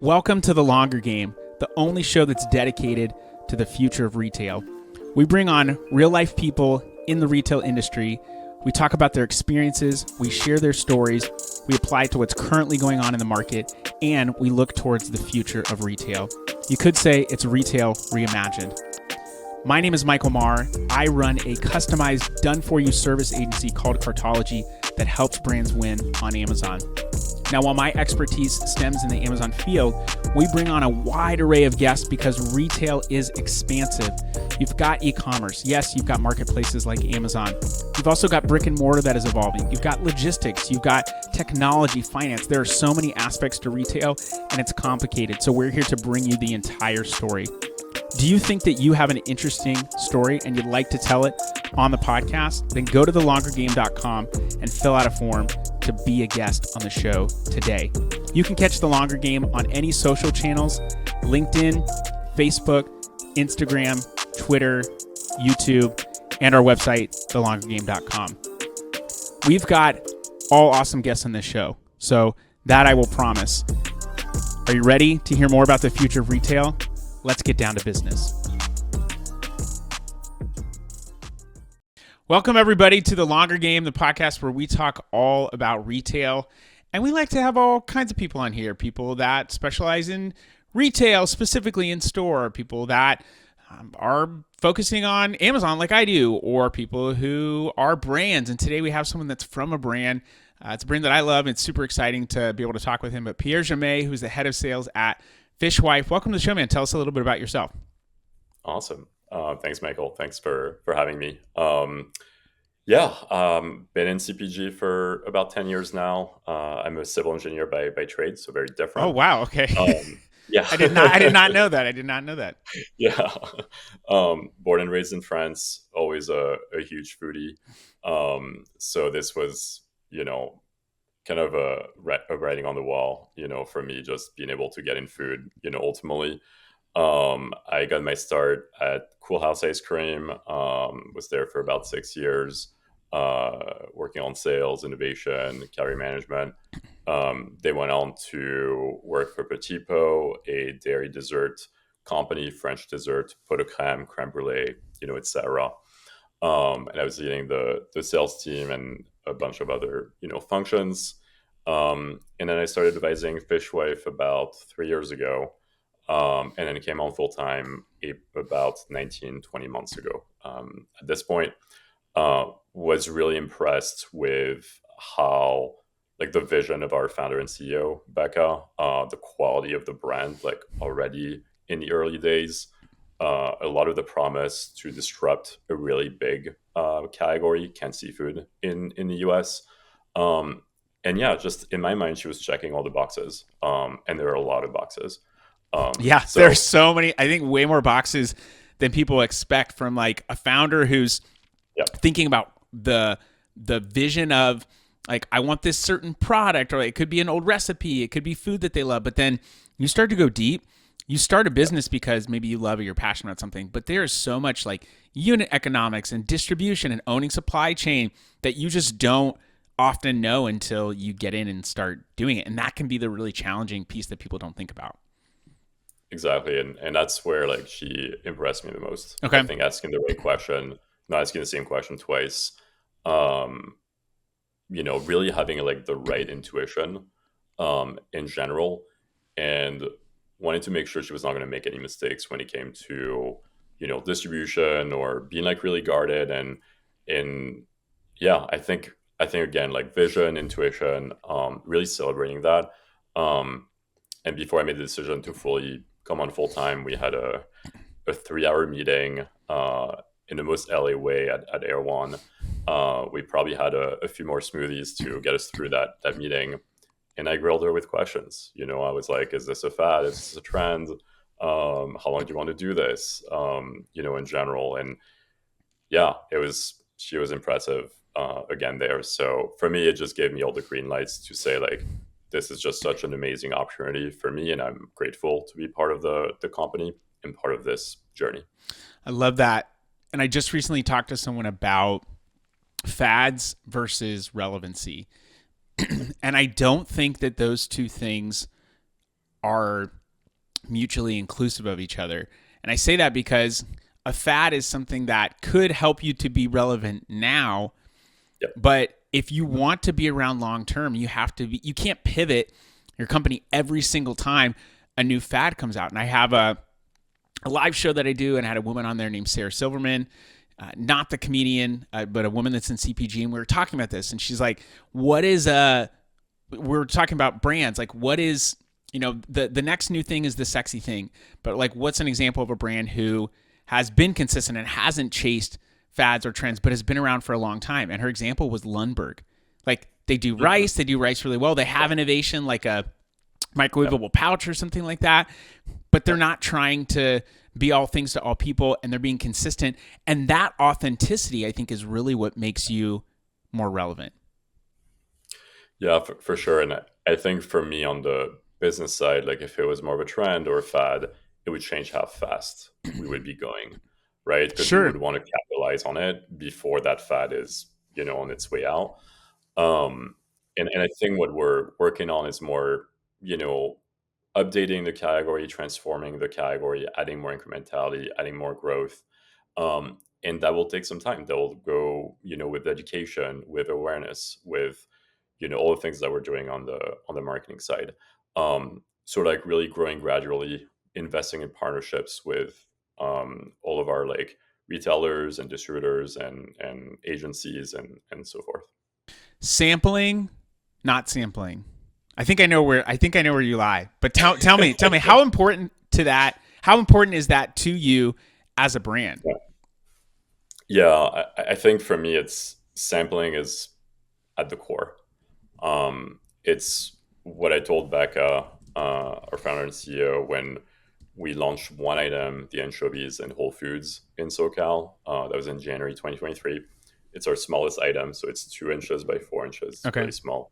Welcome to The Longer Game, the only show that's dedicated to the future of retail. We bring on real-life people in the retail industry. We talk about their experiences, we share their stories, we apply it to what's currently going on in the market, and we look towards the future of retail. You could say it's retail reimagined. My name is Michael Marr. I run a customized, done-for-you service agency called Cartology that helps brands win on Amazon. Now, while my expertise stems in the Amazon field, we bring on a wide array of guests because retail is expansive. You've got e-commerce. Yes, you've got marketplaces like Amazon. You've also got brick and mortar that is evolving. You've got logistics. You've got technology, finance. There are so many aspects to retail, and it's complicated. So we're here to bring you the entire story. Do you think that you have an interesting story and you'd like to tell it on the podcast? Then go to thelongergame.com and fill out a form to be a guest on the show today. You can catch The Longer Game on any social channels: LinkedIn, Facebook, Instagram, Twitter, YouTube, and our website, thelongergame.com. We've got all awesome guests on this show, so that I will promise. Are you ready to hear more about the future of retail? Let's get down to business. Welcome, everybody, to The Longer Game, the podcast where we talk all about retail. And we like to have all kinds of people on here, people that specialize in retail, specifically in store, people that are focusing on Amazon like I do, or people who are brands. And today we have someone that's from a brand. It's a brand that I love, and it's super exciting to be able to talk with him. But Pierre Jamet, who's the head of sales at Fishwife. Welcome to the show, man. Tell us a little bit about yourself. Awesome. Thanks, Michael. Thanks for having me. Been in CPG for about 10 years now. I'm a civil engineer by trade, so very different. Oh, wow. Okay. Yeah. I did not know that. Yeah. Born and raised in France, always a huge foodie. So this was, kind of a writing on the wall, for me, just being able to get in food, ultimately. I got my start at Cool House Ice Cream, was there for about 6 years, working on sales, innovation, category management. They went on to work for Petit Pot, a dairy dessert company, French dessert, pot de crème, crème brûlée, etc. And I was leading the sales team and a bunch of other, functions. And then I started advising Fishwife about 3 years ago. And then it came on full time about 19, 20 months ago. At this point, was really impressed with how, the vision of our founder and CEO, Becca, the quality of the brand, already in the early days, a lot of the promise to disrupt a really big category, canned seafood in the US. And yeah, just in my mind, she was checking all the boxes. And there are a lot of boxes. There's so many, I think way more boxes than people expect from a founder who's thinking about the vision of I want this certain product, or it could be an old recipe. It could be food that they love. But then you start to go deep. You start a business because maybe you love or you're passionate about something, but there is so much unit economics and distribution and owning supply chain that you just don't often know until you get in and start doing it. And that can be the really challenging piece that people don't think about. Exactly. And that's where she impressed me the most. Okay. I think asking the right question, not asking the same question twice, really having the right intuition in general, and wanted to make sure she was not going to make any mistakes when it came to, distribution or being really guarded. And I think again, vision, intuition, really celebrating that. And before I made the decision to fully come on full time, we had a 3-hour meeting in the most LA way at Air One. We probably had a few more smoothies to get us through that meeting. And I grilled her with questions. I was like, is this a fad? Is this a trend? How long do you want to do this? In general. And she was impressive again there. So for me, it just gave me all the green lights to say this is just such an amazing opportunity for me. And I'm grateful to be part of the company and part of this journey. I love that. And I just recently talked to someone about fads versus relevancy. And I don't think that those two things are mutually inclusive of each other. And I say that because a fad is something that could help you to be relevant now, Yep. but if you want to be around long term, you can't pivot your company every single time a new fad comes out. And I have a live show that I do, and I had a woman on there named Sarah Silverman, not the comedian, but a woman that's in CPG, and we were talking about this, and she's like, we're talking about brands, like what is, the next new thing is the sexy thing, but like what's an example of a brand who has been consistent and hasn't chased fads or trends, but has been around for a long time? And her example was Lundberg. Like they do rice really well. They have innovation like a microwavable pouch or something like that, but they're not trying to be all things to all people, and they're being consistent. And that authenticity, I think, is really what makes you more relevant. Yeah, for sure. And I think for me on the business side, like if it was more of a trend or a fad, it would change how fast we would be going, right? Because we would Sure. want to capitalize on it before that fad is, on its way out. And I think what we're working on is more, you know, updating the category, transforming the category, adding more incrementality, adding more growth. And that will take some time. That will go, with education, with awareness, with, all the things that we're doing on the marketing side. So like really growing gradually, investing in partnerships with all of our like retailers and distributors and agencies and so forth. Sampling, not sampling. I think I know where you lie. But tell me how important how important is that to you as a brand? Yeah, I think for me, it's sampling is at the core. It's what I told Becca, our founder and CEO, when we launched one item, the anchovies in Whole Foods in SoCal. That was in January 2023. It's our smallest item, so it's 2 inches by 4 inches, Okay. really small.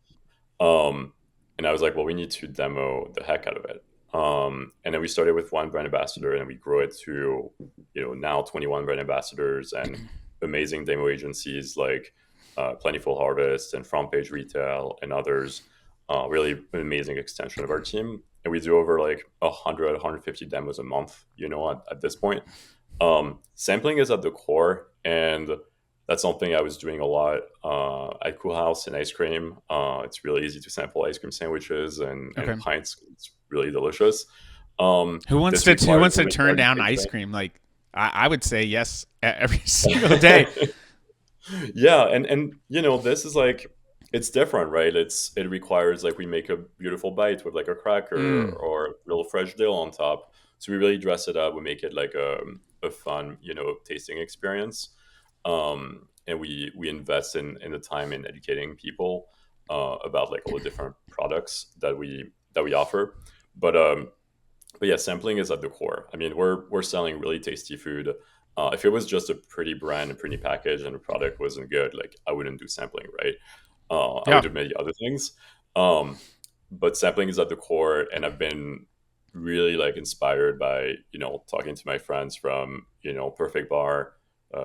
Um, and I was like, well, we need to demo the heck out of it. And then we started with one brand ambassador, and we grew it to, now 21 brand ambassadors and amazing demo agencies like Plentiful Harvest and Front Page Retail and others. Really an amazing extension of our team. And we do over like 100, 150 demos a month, at this point. Sampling is at the core, and that's something I was doing a lot at Cool House and ice cream. It's really easy to sample ice cream sandwiches Okay. and pints. It's really delicious. Who wants This to who requires wants to women turn down ice education. cream? Like I would say yes every single day. Yeah, and this is like it's different, right? It requires like we make a beautiful bite with like a cracker Mm. or a little fresh dill on top. So we really dress it up. We make it like a fun, tasting experience. And we invest in the time in educating people about like all the different products that we offer. But but yeah, sampling is at the core. I mean, we're selling really tasty food. If it was just a pretty brand and pretty package and the product wasn't good, like I wouldn't do sampling, right? I would Yeah. do many other things. Um, but sampling is at the core, and I've been really like inspired by talking to my friends from Perfect Bar,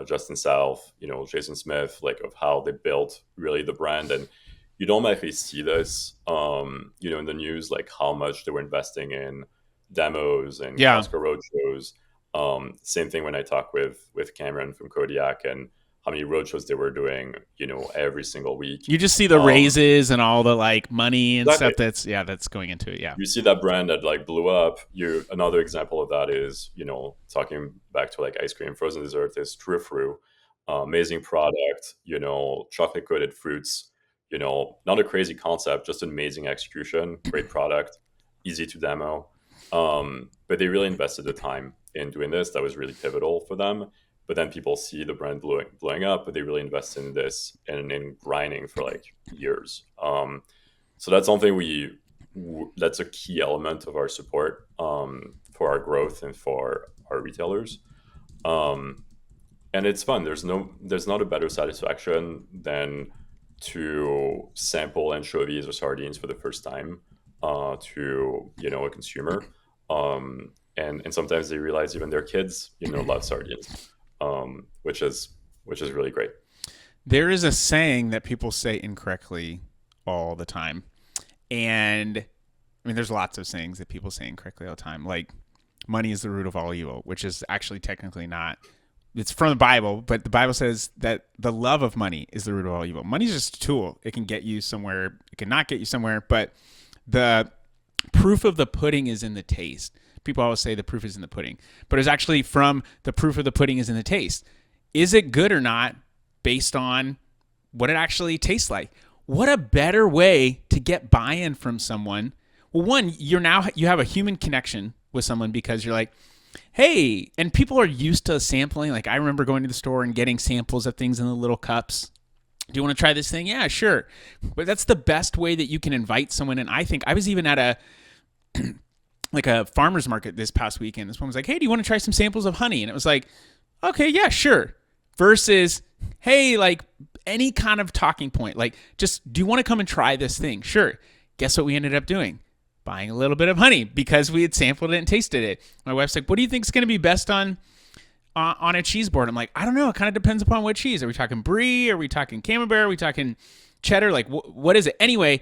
Justin South, Jason Smith, like of how they built really the brand. And you don't actually see this, in the news, like how much they were investing in demos and Yeah. Costco roadshows. Same thing when I talk with Cameron from Kodiak and how many roadshows they were doing, every single week. You just see the Um, raises and all the like money and exactly. stuff that's going into it. Yeah. You see that brand that like blew up. Another example of that is talking back to like ice cream, frozen dessert is True Fruit, amazing product. Chocolate coated fruits. Not a crazy concept, just an amazing execution, great product, easy to demo. But they really invested the time in doing this. That was really pivotal for them. But then people see the brand blowing up, but they really invest in this and in grinding for like years. So that's something that's a key element of our support for our growth and for our retailers. Um, and it's fun. There's not a better satisfaction than to sample anchovies or sardines for the first time to a consumer. And sometimes they realize even their kids love sardines, which is really great. There is a saying that people say incorrectly all the time. And I mean, there's lots of sayings that people say incorrectly all the time, like money is the root of all evil, which is actually technically not. It's from the Bible, but the Bible says that the love of money is the root of all evil. Money is just a tool. It can get you somewhere. It can not get you somewhere, but the proof of the pudding is in the taste. People always say the proof is in the pudding, but it's actually from the proof of the pudding is in the taste. Is it good or not based on what it actually tastes like? What a better way to get buy-in from someone. Well, one, you have a human connection with someone because you're like, hey, and people are used to sampling. Like I remember going to the store and getting samples of things in the little cups. Do you want to try this thing? Yeah, sure. But that's the best way that you can invite someone in. I think I was even at a farmer's market this past weekend. This one was like, hey, do you want to try some samples of honey? And it was like, okay, yeah, sure. Versus, hey, like any kind of talking point. Like just, do you want to come and try this thing? Sure. Guess what we ended up doing? Buying a little bit of honey because we had sampled it and tasted it. My wife's like, what do you think is going to be best on a cheese board? I'm like, I don't know. It kind of depends upon what cheese. Are we talking brie? Are we talking camembert? Are we talking cheddar? Like, what is it? Anyway,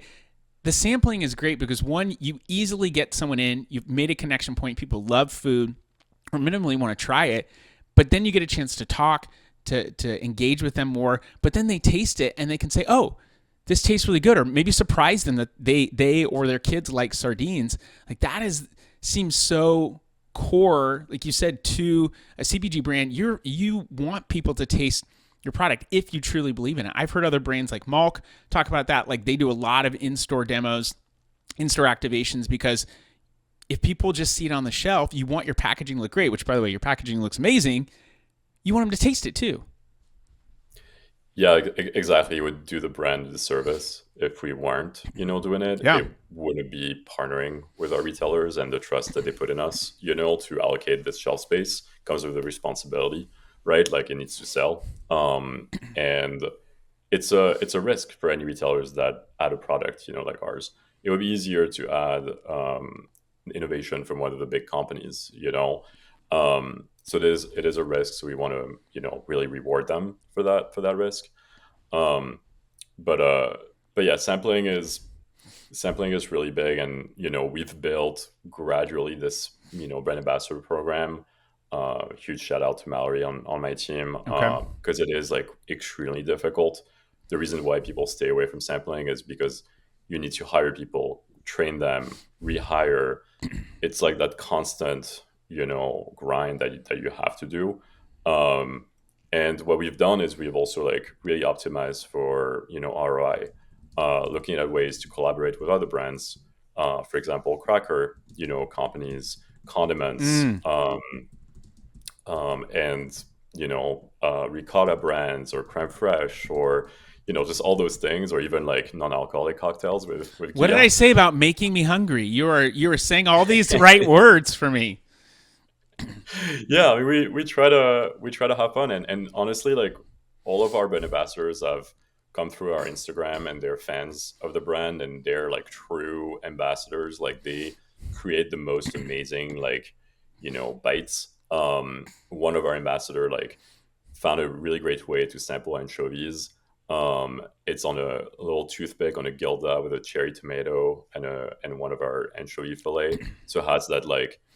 the sampling is great because one, you easily get someone in. You've made a connection point. People love food or minimally want to try it. But then you get a chance to talk, to engage with them more. But then they taste it and they can say, oh, this tastes really good, or maybe surprise them that they or their kids like sardines. Like that seems so core, like you said, to a CPG brand. You want people to taste your product if you truly believe in it. I've heard other brands like Malk talk about that. Like they do a lot of in-store demos, in-store activations, because if people just see it on the shelf, you want your packaging to look great, which by the way, your packaging looks amazing. You want them to taste it too. Yeah, exactly. It would do the brand a disservice if we weren't, doing it. Yeah. It wouldn't be partnering with our retailers, and the trust that they put in us, to allocate this shelf space comes with the responsibility, right? Like it needs to sell. And it's a risk for any retailers that add a product, like ours. It would be easier to add innovation from one of the big companies, So it is a risk. So we want to, really reward them for that risk. But yeah, sampling is really big, and we've built gradually this brand ambassador program. Huge shout out to Mallory on my team, because it is like extremely difficult. The reason why people stay away from sampling is because you need to hire people, train them, rehire. It's like that constant grind that you have to do. And what we've done is we've also like really optimized for ROI, looking at ways to collaborate with other brands. For example, cracker companies, condiments, and ricotta brands or creme fraiche, or just all those things, or even like non-alcoholic cocktails with What did I say about making me hungry? You were saying all these right words for me. Yeah, I mean, we try to have fun, and honestly, like all of our brand ambassadors have come through our Instagram, and they're fans of the brand, and they're like true ambassadors. Like they create the most amazing bites. One of our ambassador found a really great way to sample anchovies. It's on a little toothpick on a gilda with a cherry tomato and one of our anchovy fillet. So it has that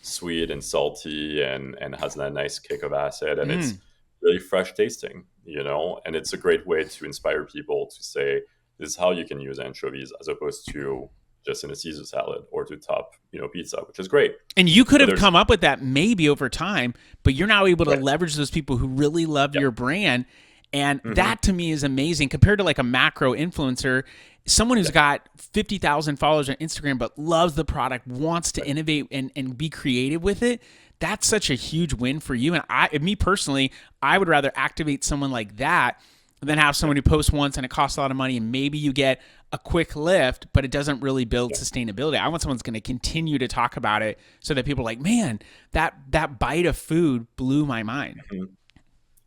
sweet and salty and has that nice kick of acid, and it's really fresh tasting, and it's a great way to inspire people to say, this is how you can use anchovies as opposed to just in a Caesar salad or to top, pizza, which is great. And you could have come up with that maybe over time, but you're now able to leverage those people who really love your brand. And that to me is amazing compared to like a macro influencer, someone who's got 50,000 followers on Instagram, but loves the product, wants to innovate and be creative with it. That's such a huge win for you. And me personally, I would rather activate someone like that than have someone who posts once and it costs a lot of money and maybe you get a quick lift, but it doesn't really build sustainability. I want someone who's going to continue to talk about it so that people are like, man, that bite of food blew my mind.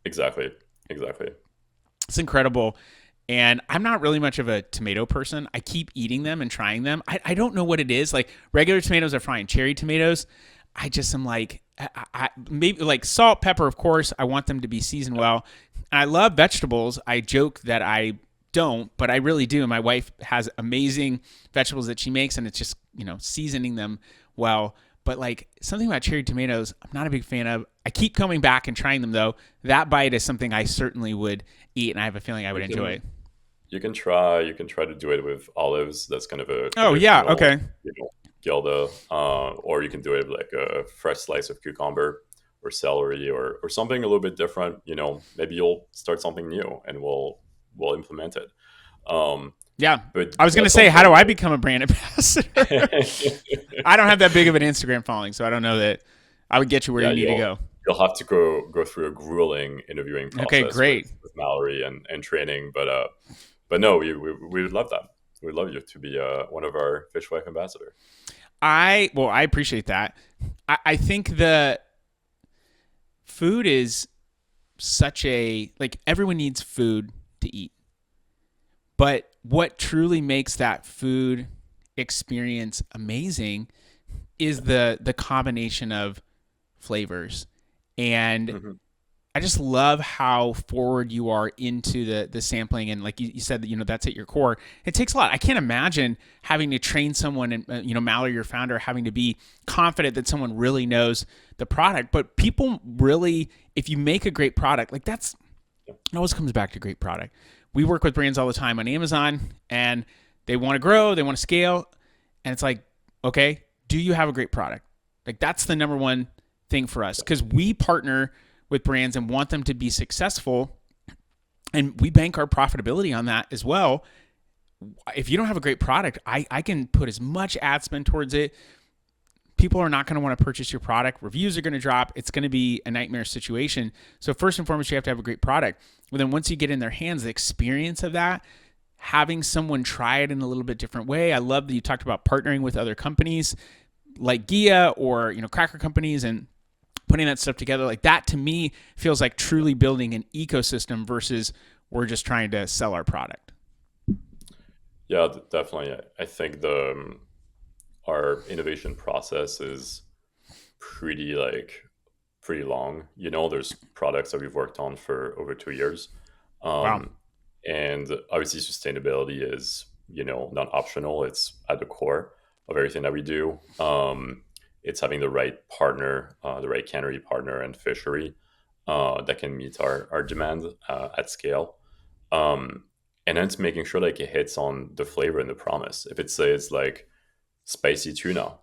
Exactly. It's incredible. And I'm not really much of a tomato person. I keep eating them and trying them. I don't know what it is. Like regular tomatoes are fine. Cherry tomatoes, I just am like, I maybe like salt, pepper, of course. I want them to be seasoned well. And I love vegetables. I joke that I don't, but I really do. My wife has amazing vegetables that she makes, and it's just, seasoning them well. But like something about cherry tomatoes, I'm not a big fan of. I keep coming back and trying them though. That bite is something I certainly would eat, and I have a feeling I would You enjoy can it. you can try to do it with olives. That's kind of a Oh yeah, traditional, okay. gilda, or you can do it with like a fresh slice of cucumber or celery or something a little bit different. Maybe you'll start something new and we'll implement it. Um, Yeah. but I was gonna that's say, how something do I become a brand ambassador? like I don't have that big of an Instagram following, so I don't know that I would get you where yeah, you need to you'll go. you'll have to go through a grueling interviewing Okay, process great. with Mallory and training, but no, we would love that. We'd love you to be one of our Fishwife ambassador. I appreciate that. I think the food is such a like everyone needs food to eat. But what truly makes that food experience amazing is the combination of flavors. And Hmm. I just love how forward you are into the sampling, and like you said that that's at your core. It takes a lot. I can't imagine having to train someone, and Mallory, your founder, having to be confident that someone really knows the product. But people really, if you make a great product, like that's it always comes back to great product. We work with brands all the time on Amazon, and they want to grow, they want to scale, and it's like, okay, do you have a great product? Like that's the number one thing for us because we partner with brands and want them to be successful, and we bank our profitability on that as well. If you don't have a great product, I can put as much ad spend towards it. People are not going to want to purchase your product. Reviews are going to drop. It's going to be a nightmare situation. So first and foremost, you have to have a great product. But then once you get in their hands, the experience of that, having someone try it in a little bit different way. I love that you talked about partnering with other companies like Gia or cracker companies and putting that stuff together. Like that to me feels like truly building an ecosystem versus we're just trying to sell our product. Yeah, definitely. I think the our innovation process is pretty pretty long. There's products that we've worked on for over 2 years. Wow. Um, and obviously sustainability is, not optional. It's at the core of everything that we do. It's having the right partner, the right cannery partner and fishery that can meet our demand at scale. Um, and then it's making sure like it hits on the flavor and the promise. If it says like spicy tuna,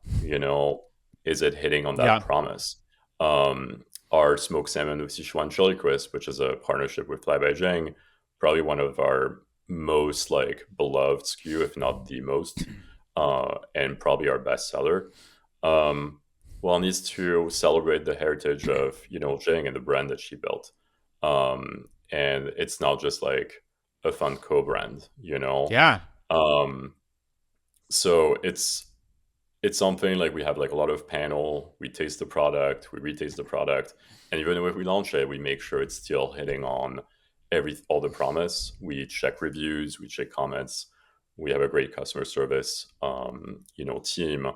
is it hitting on that Yeah. promise? Our smoked salmon with Sichuan chili crisp, which is a partnership with Fly By Jing, probably one of our most like beloved SKU, if not the most, and probably our best seller. Um, well, needs to celebrate the heritage of Jing and the brand that she built. And it's not just like a fun co-brand. Yeah. Um, so it's something like we have like a lot of panel. We taste the product, we retaste the product, and even if we launch it, we make sure it's still hitting on all the promise. We check reviews, we check comments. We have a great customer service, team,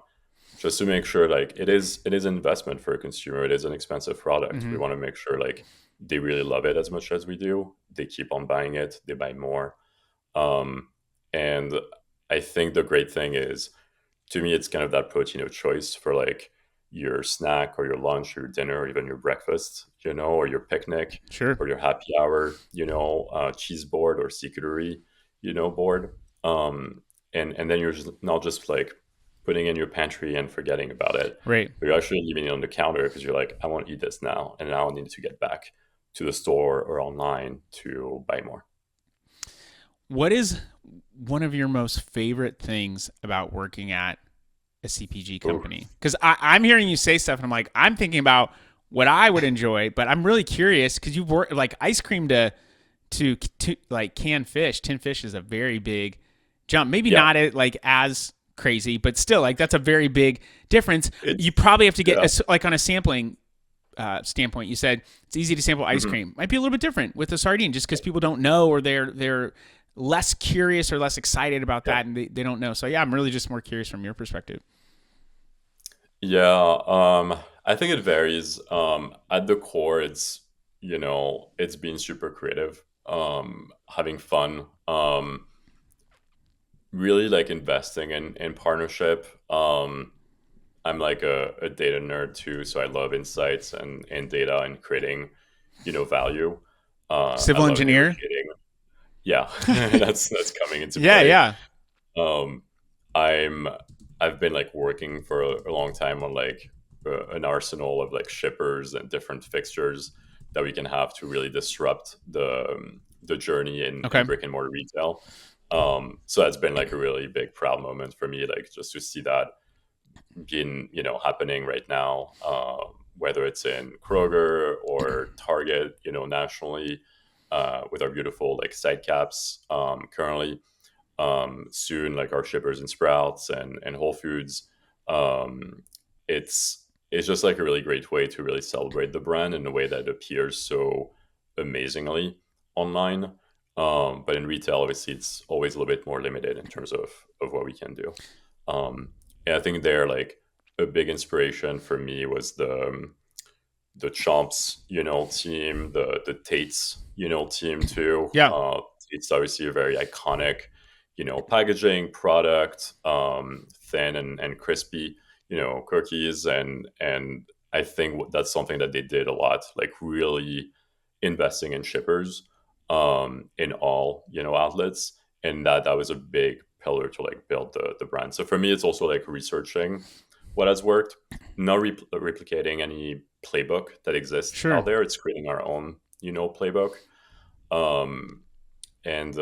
just to make sure like it is an investment for a consumer. It is an expensive product. We Mm-hmm. want to make sure like they really love it as much as we do. They keep on buying it. They buy more. And I think the great thing is, to me, it's kind of that protein of choice for like your snack or your lunch or your dinner or even your breakfast, or your picnic Sure. or your happy hour, cheese board or charcuterie, board. And then you're just not just like putting it in your pantry and forgetting about it, Right. but you're actually leaving it on the counter because you're like, I want to eat this now, and now I need to get back to the store or online to buy more. What is one of your most favorite things about working at a CPG Ooh, company? Because I'm hearing you say stuff, and I'm thinking about what I would enjoy, but I'm really curious because you've worked like ice cream to like canned fish. Tin fish is a very big jump. Maybe yeah, not like as crazy, but still like that's a very big difference. it's You probably have to get yeah. like on a sampling standpoint. You said it's easy to sample ice Mhm. cream. Might be a little bit different with the sardine, just because people don't know or they're less curious or less excited about Yeah. that, and they don't know. So yeah, I'm really just more curious from your perspective. Yeah, I think it varies. At the core, it's being super creative. having fun, really like investing in partnership. I'm like a data nerd too, so I love insights and data and creating, value. I Civil love engineer. negotiating. Yeah, that's coming into Yeah, play. yeah. Um, I'm I've been like working for a long time on like an arsenal of like shippers and different fixtures that we can have to really disrupt the journey in Okay. brick and mortar retail. So that's been like a really big proud moment for me, like just to see that being happening right now, whether it's in Kroger or Target, nationally, with our beautiful like side caps, currently, soon like our shippers and Sprouts and Whole Foods. um, it's just like a really great way to really celebrate the brand in a way that appears so amazingly online. But in retail, obviously, it's always a little bit more limited in terms of what we can do. um, and I think they're like a big inspiration for me was the Chomps, team, the Tates, team too. Yeah. It's obviously a very iconic, packaging product, thin and crispy, cookies, and I think that's something that they did a lot, like really investing in shippers, in all outlets, and that was a big pillar to like build the brand. So for me, it's also like researching what has worked, not replicating any playbook that exists Sure. out there. It's creating our own, playbook, um, and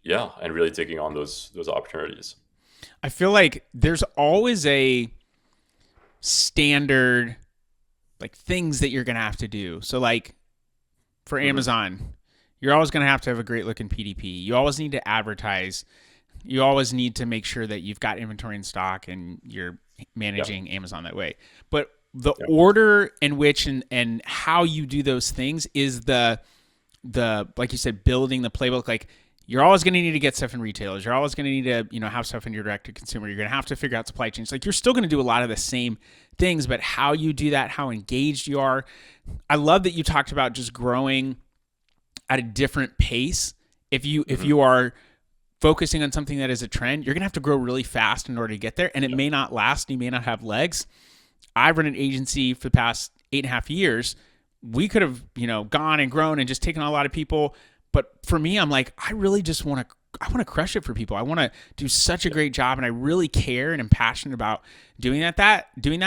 yeah, and really taking on those opportunities. I feel like there's always a standard like things that you're gonna have to do. So like for Hmm. Amazon, you're always gonna have to have a great looking PDP. You always need to advertise. You always need to make sure that you've got inventory in stock and you're Yeah, managing Amazon that way. But the yeah, order in which and how you do those things is the like you said, building the playbook. Like you're always going to need to get stuff in retailers. You're always going to need to have stuff in your direct to consumer. You're going to have to figure out supply chains. Like you're still going to do a lot of the same things, but how you do that, how engaged you are. I love that you talked about just growing at a different pace. If hmm you are focusing on something that is a trend, you're going to have to grow really fast in order to get there, and it yeah, may not last. You may not have legs. I've run an agency for the past 8.5 years. We could have, gone and grown and just taken on a lot of people. But for me, I'm like, I really just I want to crush it for people. I want to do such a yeah, great job, and I really care and am passionate about doing that.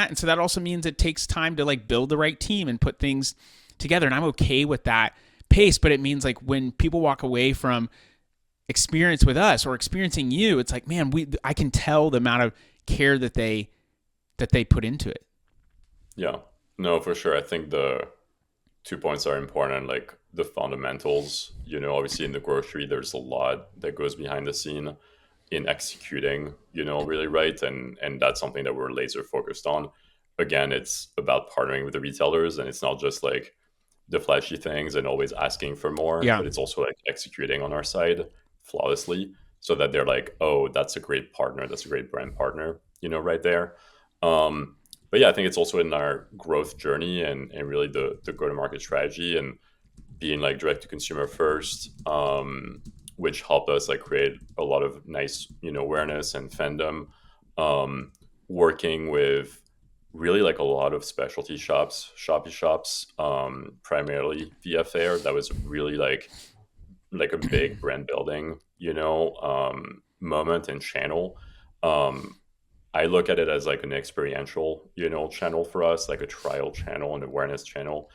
And so that also means it takes time to like build the right team and put things together. And I'm okay with that pace. But it means like when people walk away from experience with us or experiencing you, it's like, man, I can tell the amount of care that they put into it. yeah. No, for sure. I think the 2 points are important, like the fundamentals. Obviously in the grocery, there's a lot that goes behind the scene in executing, really right, and that's something that we're laser focused on. Again, it's about partnering with the retailers, and it's not just like the flashy things and always asking for more, Yeah. but it's also like executing on our side flawlessly so that they're like, oh, that's a great partner, that's a great brand partner, right there. But yeah, I think it's also in our growth journey and really the go to market strategy and being like direct to consumer first, which helped us like create a lot of nice awareness and fandom. Um, Working with really like a lot of specialty shops, shoppy shops, primarily via Fair. That was really like a big brand building, moment and channel. Um, I look at it as like an experiential, channel for us, like a trial channel and awareness channel.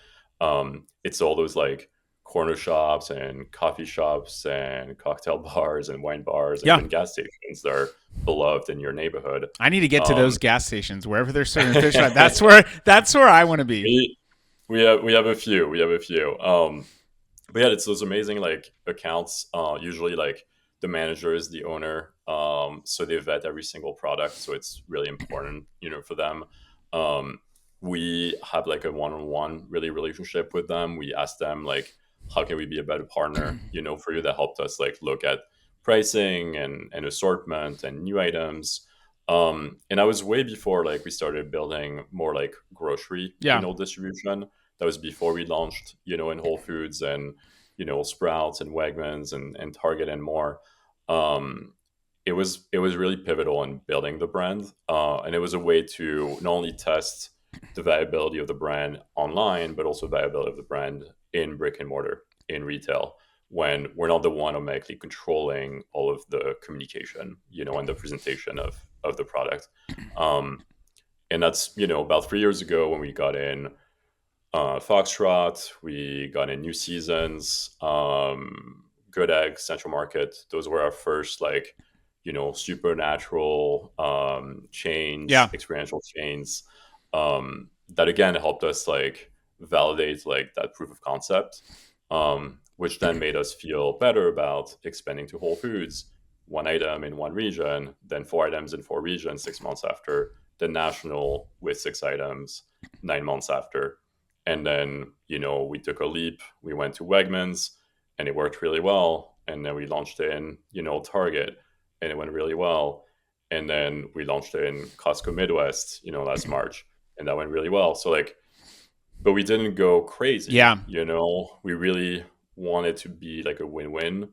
It's all those like corner shops and coffee shops and cocktail bars and wine bars and Yeah. even gas stations that are beloved in your neighborhood. I need to get to those Um, gas stations wherever they're serving fish fry. That's where I want to be. we have a few. We have a few. But yeah, it's those amazing like accounts. Usually like the manager is the owner, so they vet every single product. So it's really important, for them. Um, we have like a one-on-one really relationship with them. We ask them like, how can we be a better partner, for you? That helped us like look at pricing and assortment and new items. And I was way before like we started building more like grocery, Yeah. distribution. That was before we launched, in Whole Foods, and Sprouts and Wegmans and Target and more. Um, it was really pivotal in building the brand, and it was a way to not only test the viability of the brand online, but also viability of the brand in brick and mortar in retail. When we're not the one automatically controlling all of the communication, and the presentation of the product. Um, and that's about 3 years ago when we got in Foxtrot, we got in New Seasons, Good Egg, Central Market. Those were our first supernatural chains, Yeah. experiential chains. That again helped us validate that proof of concept, which then made us feel better about expanding to Whole Foods, one item in one region, then four items in four regions 6 months after, then national with six items 9 months after. And then, we took a leap. We went to Wegmans and it worked really well. And then we launched in, Target and it went really well. And then we launched in Costco Midwest, last March, and that went really well. So but we didn't go crazy, Yeah. we really wanted to be like a win-win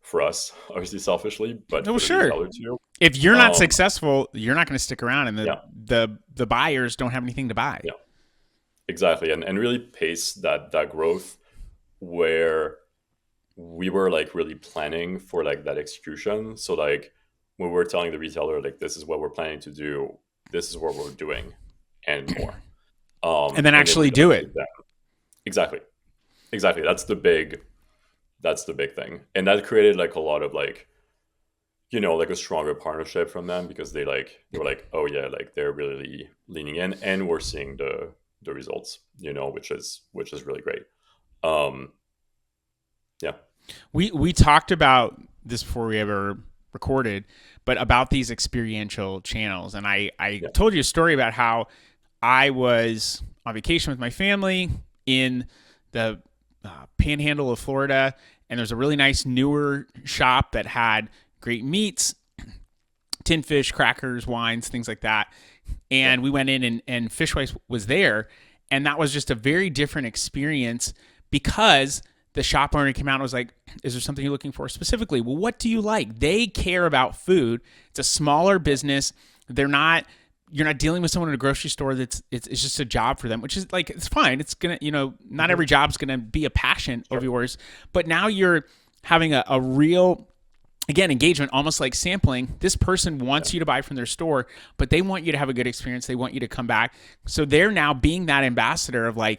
for us, obviously selfishly, but Oh, for the sure. retailer too. If you're not Um, successful, you're not going to stick around, and yeah, the buyers don't have anything to buy. yeah, exactly. And really pace that growth where we were really planning for that execution. So when we're telling the retailer, this is what we're planning to do, this is what we're doing and more. And then And then we actually do it. validate that. Exactly. Exactly. That's the big thing. And that created a lot of a stronger partnership from them, because they were oh yeah, they're really leaning in, and we're seeing the results, which is really great. Um yeah. We talked about this before we ever recorded, but about these experiential channels, and I Yeah. told you a story about how I was on vacation with my family in the panhandle of Florida, and there's a really nice newer shop that had great meats, tin fish, crackers, wines, things like that. Yeah. And we went in, and Fishwife was there, and that was just a very different experience, because the shop owner came out and was like, "Is there something you're looking for specifically? Well, what do you like?" They care about food. It's a smaller business. They're not. You're not dealing with someone in a grocery store it's just a job for them, which is it's fine. It's gonna, not every job's gonna be a passion of yours, but now you're having a real, again, engagement, almost like sampling. This person wants you to buy from their store, but they want you to have a good experience. They want you to come back. So they're now being that ambassador of well,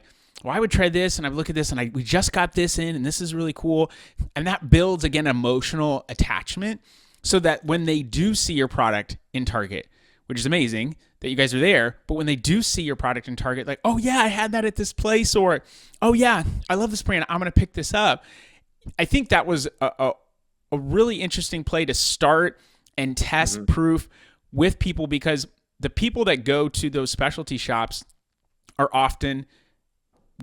I would try this, and I look at this, and we just got this in, and this is really cool. And that builds, again, emotional attachment, so that when they do see your product in Target, which is amazing that you guys are there, but when they do see your product in Target, oh yeah, I had that at this place, or oh yeah, I love this brand, I'm going to pick this up. I think that was a really interesting play to start and test proof with people, because the people that go to those specialty shops are often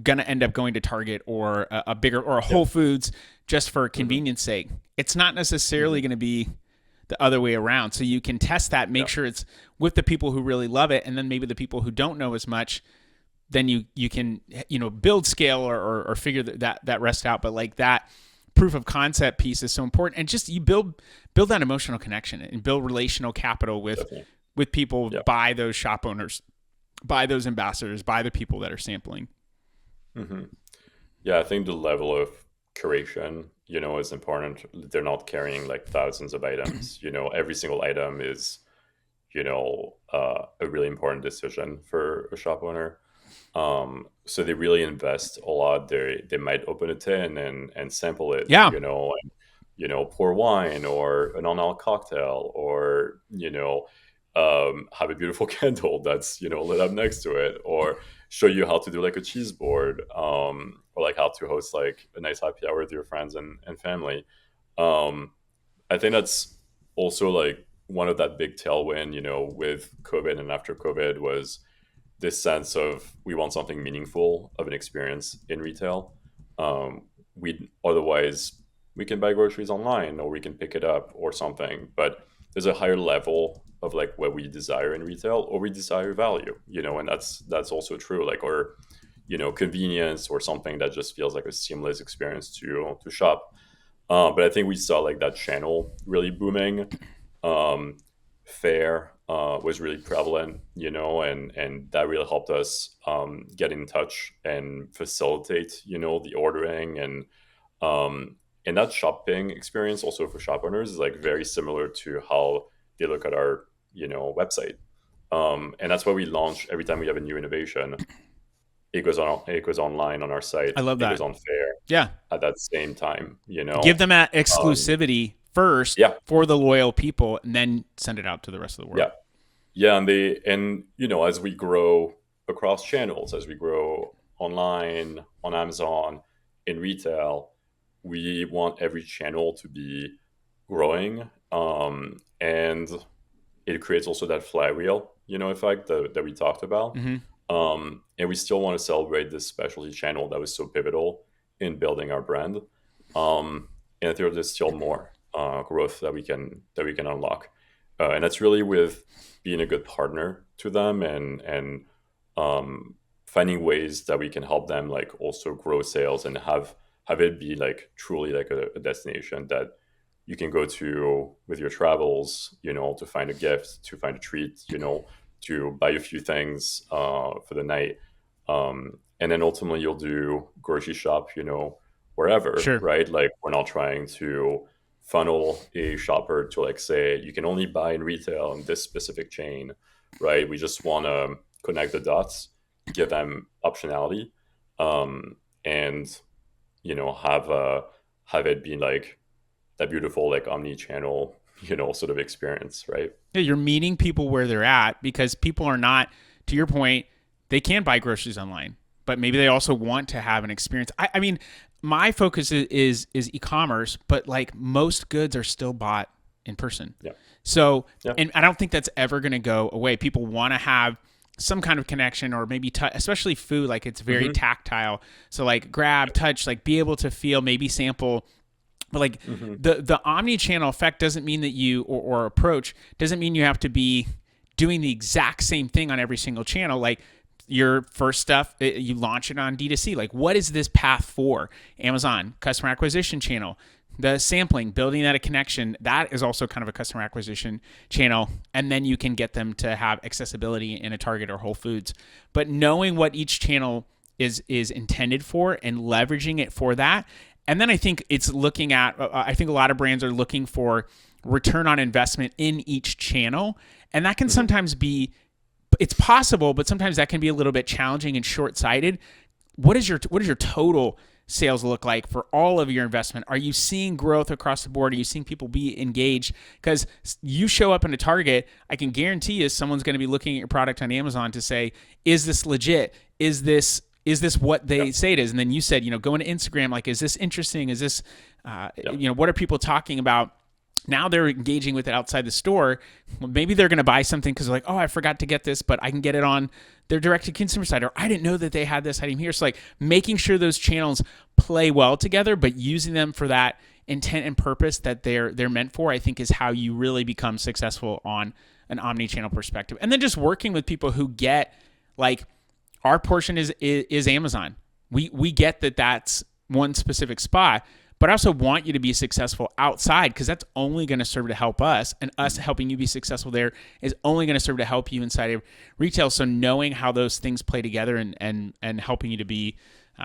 going to end up going to Target or a bigger, or a Whole Foods, just for convenience sake. It's not necessarily going to be the other way around. So you can test that, make sure it's with the people who really love it, and then maybe the people who don't know as much, then you can build scale or figure that rest out. But that proof of concept piece is so important, and just you build that emotional connection and build relational capital with people, by those shop owners, by those ambassadors, by the people that are sampling. Yeah, I think the level of curation, is important. They're not carrying thousands of items. Every single item is, a really important decision for a shop owner. So they really invest a lot. They might open a tin and sample it, Yeah. and pour wine or an on-alc cocktail, or have a beautiful candle that's lit up next to it, or show you how to do a cheese board, or how to host a nice happy hour with your friends and family. I think that's also one of that big tailwind, with COVID and after COVID, was this sense of we want something meaningful of an experience in retail. We can buy groceries online, or we can pick it up or something, but there's a higher level of what we desire in retail, or we desire value, and that's also true. Or convenience or something that just feels like a seamless experience to shop. But I think we saw like that channel really booming. Um, Fair was really prevalent, and that really helped us get in touch and facilitate, the ordering um, and that shopping experience also for shop owners is like very similar to how they look at our, website. And that's why we launch every time we have a new innovation. It goes online on our I site. love It goes that. on Fair Yeah. at that same time. Give them that Um, exclusivity first yeah, for the loyal people and then send it out to the rest of the world. yeah, yeah, and as we grow across channels, as we grow online, on Amazon, in retail, we want every channel to be growing, and it creates also that flywheel, effect that we talked about. Hmm. And we still want to celebrate this specialty channel that was so pivotal in building our brand. And I think there's still more growth that we can unlock, and that's really with being a good partner to them and um, finding ways that we can help them like also grow sales and have it be like truly like a destination that you can go to with your travels, to find a gift, to find a treat, to buy a few things for the night. And then ultimately you'll do grocery shop, wherever, Sure. right? Like we're not trying to funnel a shopper to like say you can only buy in retail in this specific chain, right? We just want to connect the dots, give them optionality, and have it be like that beautiful like omni-channel sort of experience, right? Yeah, you're meeting people where they're at because people are not, to your point, they can buy groceries online, but maybe they also want to have an experience. I mean, my focus is e-commerce, but like most goods are still bought in person. Yeah, So, yeah. and I don't think that's ever going to go away. People want to have some kind of connection or maybe especially food, like it's very Hmm. tactile. So like grab, touch, like be able to feel, maybe sample, but like Hmm. the omni-channel effect doesn't mean that you or approach doesn't mean you have to be doing the exact same thing on every single channel. Like your first stuff, you launch it on D2C. Like what is this path for? Amazon customer acquisition channel, the sampling, building that a connection, that is also kind of a customer acquisition channel. And then you can get them to have accessibility in a Target or Whole Foods. But knowing what each channel is intended for and leveraging it for that. And then I think it's looking at, I think a lot of brands are looking for return on investment in each channel. And that can Hmm. sometimes be, it's possible, but sometimes that can be a little bit challenging and short-sighted. What does your total sales look like for all of your investment? Are you seeing growth across the board? Are you seeing people be engaged? Because you show up in a Target, I can guarantee you someone's going to be looking at your product on Amazon to say, is this legit? Is this what Yeah, they say it is? And then you said, go into Instagram, like, is this interesting? Is this, yeah, what are people talking about? Now they're engaging with it outside the store. Well, maybe they're going to buy something because they're like, oh, I forgot to get this, but I can get it on their direct to consumer side, or I didn't know that they had this item here. So like making sure those channels play well together, but using them for that intent and purpose that they're meant for, I think is how you really become successful on an omni-channel perspective. And then just working with people who get like our portion is Amazon. We get that that's one specific spot, but I also want you to be successful outside because that's only going to serve to help us, and us helping you be successful there is only going to serve to help you inside of retail. So knowing how those things play together and helping you to be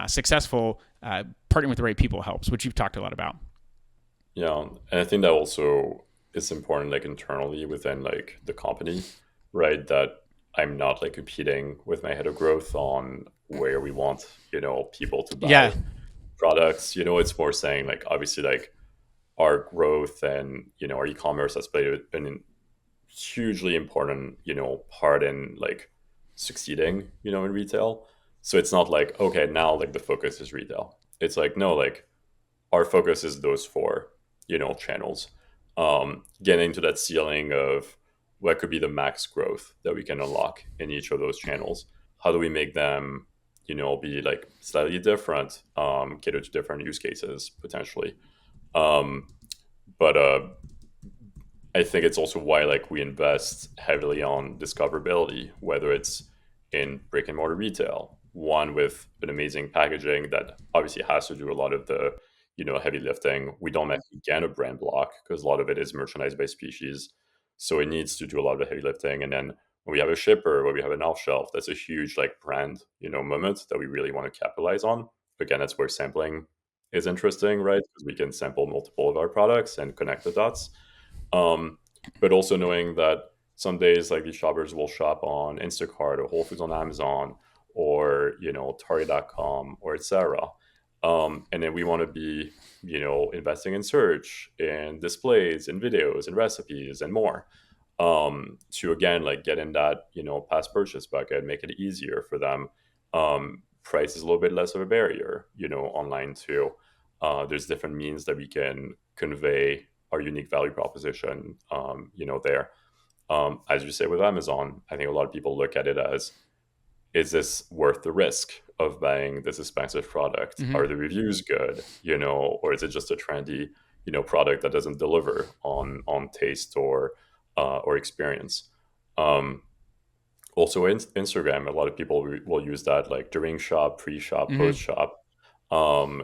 successful, partnering with the right people helps, which you've talked a lot about. yeah. And I think that also is important, like internally within like the company, right? That I'm not like competing with my head of growth on where we want, people to Yeah, buy products. It's more saying like obviously like our growth and our e-commerce has played an hugely important part in like succeeding in retail. So it's not like okay now like the focus is retail. It's like no, like our focus is those four channels, getting to that ceiling of what could be the max growth that we can unlock in each of those channels. How do we make them be like slightly different, cater to different use cases potentially. Um, but I think it's also why like we invest heavily on discoverability, whether it's in brick and mortar retail, one with an amazing packaging that obviously has to do a lot of the, heavy lifting. We don't actually get a brand block because a lot of it is merchandise by species. So it needs to do a lot of the heavy lifting. And then when we have a shipper, where we have an off shelf, that's a huge like brand, moment that we really want to capitalize on. Again, that's where sampling is interesting, right? Because we can sample multiple of our products and connect the dots. Um, but also knowing that some days like these shoppers will shop on Instacart or Whole Foods on Amazon or Target.com or etc. And then we want to be investing in search and displays and videos and recipes and more, to again like get in that past purchase bucket, make it easier for them. Price is a little bit less of a barrier online too. There's different means that we can convey our unique value proposition, there. As you say with Amazon, I think a lot of people look at it as, is this worth the risk of buying this expensive product? Hmm. Are the reviews good, or is it just a trendy, product that doesn't deliver on taste or experience? Um, Also, Instagram, a lot of people will use that like during shop, pre-shop, Hmm. post-shop.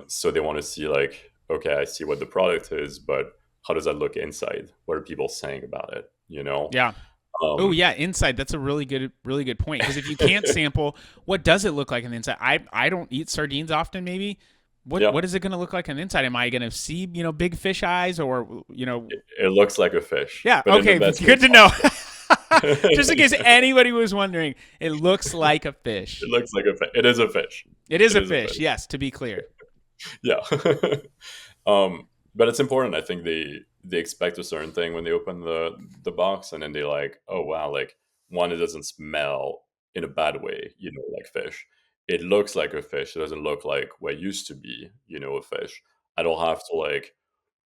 So they want to see like, okay, I see what the product is, but how does that look inside? What are people saying about it? Yeah. Oh Um, yeah, inside. That's a really good point. Because if you can't sample, what does it look like on the inside? I don't eat sardines often. Maybe yeah, what is it going to look like on the inside? Am I going to see big fish eyes or it looks like a fish, Yeah. but in the Okay. best way Good to know. possible. Just in case anybody was wondering, it looks like a fish. It looks like a fish. It is a fish. It is It a is a fish. fish. Yes, to be clear. Yeah. But it's important. I think they expect a certain thing when they open the box, and then they like, oh wow, like one, it doesn't smell in a bad way, like fish. It looks like a fish. It doesn't look like what used to be, a fish. I don't have to like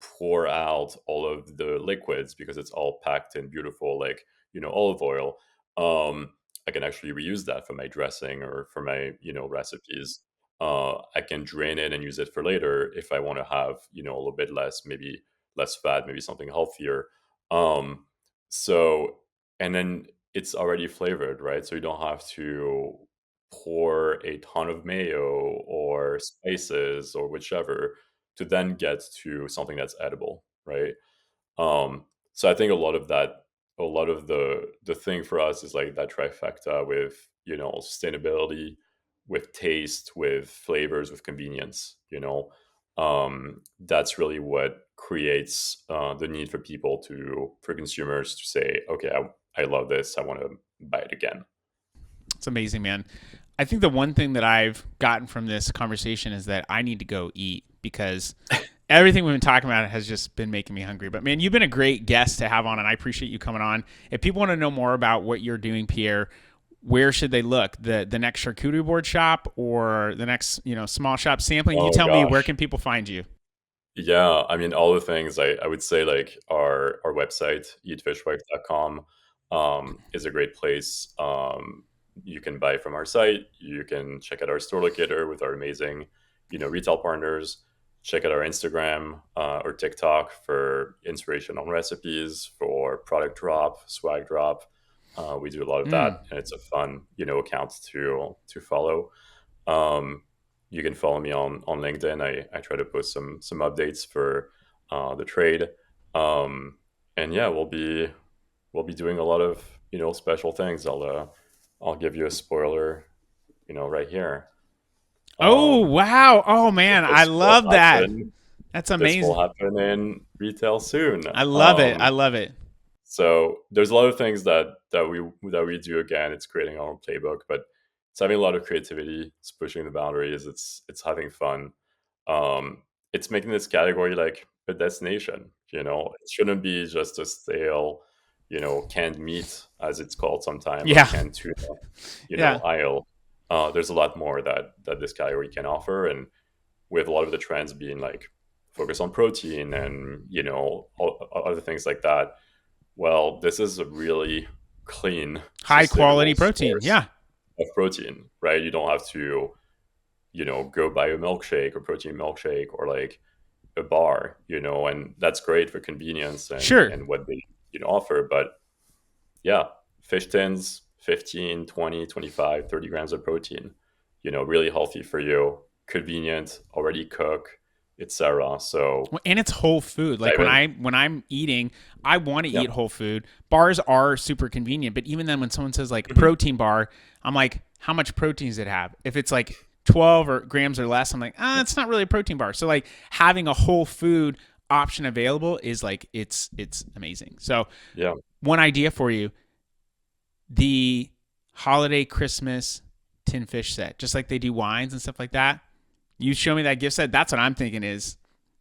pour out all of the liquids because it's all packed in beautiful like olive oil. I can actually reuse that for my dressing or for my recipes. I can drain it and use it for later if I want to have a little bit less, maybe less fat, maybe something healthier. um so, and then it's already flavored, right? So you don't have to pour a ton of mayo or spices or whichever to then get to something that's edible, right? Um, so I think a lot of the thing for us is like that trifecta with sustainability, with taste, with flavors, with convenience. That's really what creates the need for people for consumers to say, okay, I love this, I want to buy it again. It's amazing, man. I think the one thing that I've gotten from this conversation is that I need to go eat because everything we've been talking about has just been making me hungry. But man, you've been a great guest to have on, and I appreciate you coming on. If people want to know more about what you're doing, Pierre, where should they look? The next charcuterie board shop or the next small shop sampling? You Oh tell me, where gosh. can people find you? Yeah, I mean, all the things I would say, like our website, eatfishwife.com, is a great place. You can buy from our site. You can check out our store locator with our amazing, retail partners. Check out our Instagram or TikTok for inspiration on recipes, for product drop, swag drop. We do a lot of Mm. that, and it's a fun, account to follow. Um, you can follow me on LinkedIn. I try to post some updates for the trade. And yeah, we'll be doing a lot of special things. I'll give you a spoiler, right here. Oh Um, wow! Oh man, I this will love that. happen. That's This will amazing. happen in retail soon. I love it. I love it. So there's a lot of things that we do. Again, it's creating our own playbook, but it's having a lot of creativity. It's pushing the boundaries. It's having fun. It's making this category like a destination. It shouldn't be just a stale, canned meat as it's called sometime, or Yeah, canned tuna, yeah. aisle. There's a lot more that this category can offer, and with a lot of the trends being like focus on protein and other things like that. Well, this is a really clean, High quality sustainable protein. source Yeah, of protein, right? You don't have to, go buy a milkshake, a protein milkshake, or like a bar, and that's great for convenience and sure. what they offer. But yeah, fish tins, 15, 20, 25, 30 grams of protein, really healthy for you, convenient, already cooked, etc. So Well, and it's whole food. Like dive in. when I'm eating, I want to Yeah. eat whole food. Bars are super convenient, but even then when someone says like Mhm. protein bar, I'm like, how much protein does it have? If it's like 12 or grams or less, I'm like, it's not really a protein bar. So like having a whole food option available is like it's amazing. So Yeah. one idea for you, the holiday Christmas tin fish set, just like they do wines and stuff like that. You show me that gift set. That's what I'm thinking is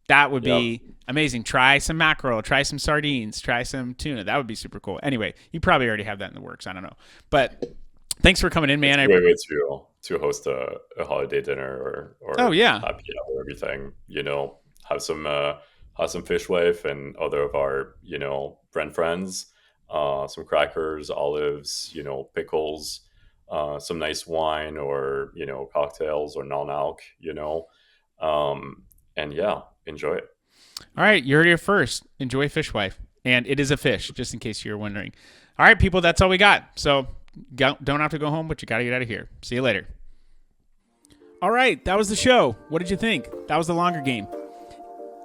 that would Yeah. be amazing. Try some mackerel, try some sardines, try some tuna. That would be super cool. Anyway, you probably already have that in the works. I don't know. But thanks for coming in, It's man. a great way to host a holiday dinner Oh, or yeah. happy hour, everything. Have some Fishwife and other of our brand friends, some crackers, olives, pickles, some nice wine or cocktails or non-alc, and yeah, enjoy it. All right. You heard it here first. Enjoy Fishwife. And it is a fish, just in case you're wondering. All right, people, that's all we got. So don't have to go home, but you got to get out of here. See you later. All right. That was the show. What did you think? That was the longer game.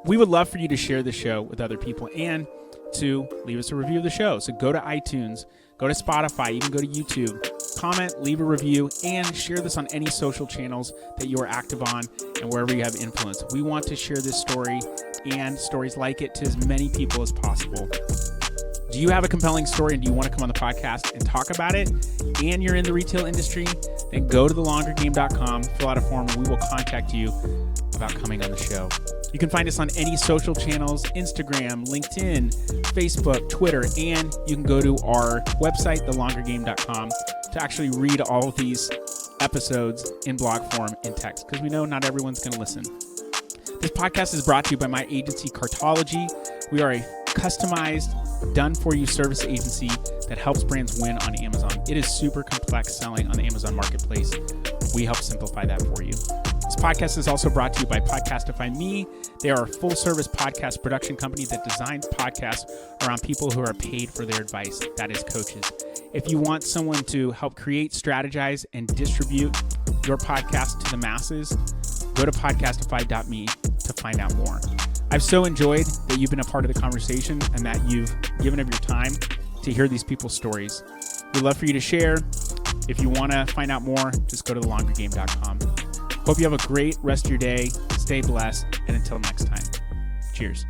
We would love for you to share the show with other people and to leave us a review of the show. So go to iTunes, go to Spotify, even go to YouTube, comment, leave a review, and share this on any social channels that you are active on and wherever you have influence. We want to share this story and stories like it to as many people as possible. Do you have a compelling story and do you want to come on the podcast and talk about it and you're in the retail industry? Then go to thelongergame.com, fill out a form, and we will contact you about coming on the show. You can find us on any social channels, Instagram, LinkedIn, Facebook, Twitter, and you can go to our website, thelongergame.com, to actually read all of these episodes in blog form in text, because we know not everyone's going to listen. This podcast is brought to you by my agency, Cartology. We are a customized, done-for-you service agency that helps brands win on Amazon. It is super complex selling on the Amazon marketplace. We help simplify that for you. This podcast is also brought to you by Podcastify Me. They are a full-service podcast production company that designs podcasts around people who are paid for their advice. That is coaches. If you want someone to help create, strategize, and distribute your podcast to the masses, go to podcastify.me to find out more. I've so enjoyed that you've been a part of the conversation and that you've given of your time to hear these people's stories. We'd love for you to share. If you want to find out more, just go to thelongergame.com. Hope you have a great rest of your day. Stay blessed. And until next time, cheers.